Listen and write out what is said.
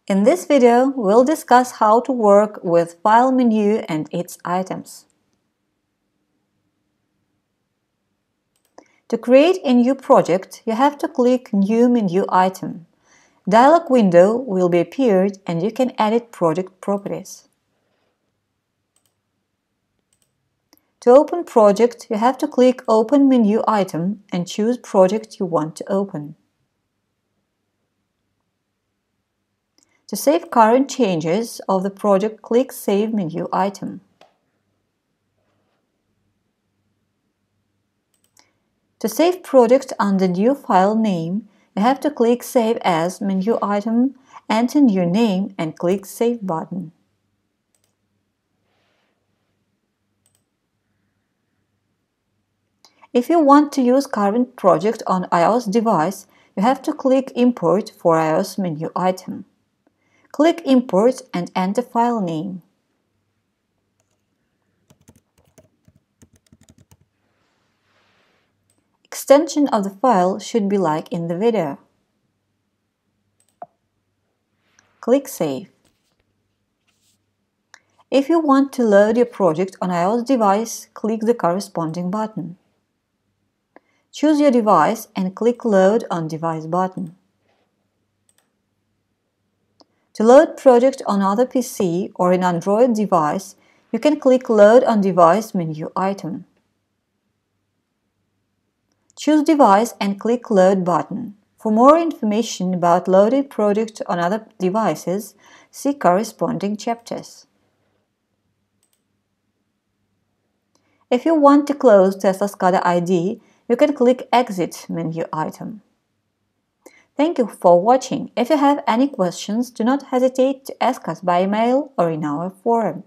In this video, we'll discuss how to work with File menu and its items. To create a new project, you have to click New Menu Item. Dialog window will be appeared and you can edit project properties. To open project, you have to click Open Menu Item and choose project you want to open. To save current changes of the project, click Save Menu Item. To save project under new file name, you have to click Save As menu item, enter new name and click Save button. If you want to use current project on iOS device, you have to click Import for iOS menu item. Click Import and enter file name. Extension of the file should be like in the video. Click Save. If you want to load your project on iOS device, click the corresponding button. Choose your device and click Load on Device button. To load project on other PC or an Android device, you can click Load on Device menu item. Choose Device and click Load button. For more information about loading project on other devices, see corresponding chapters. If you want to close TeslaSCADA IDE, you can click Exit menu item. Thank you for watching. If you have any questions, do not hesitate to ask us by email or in our forum.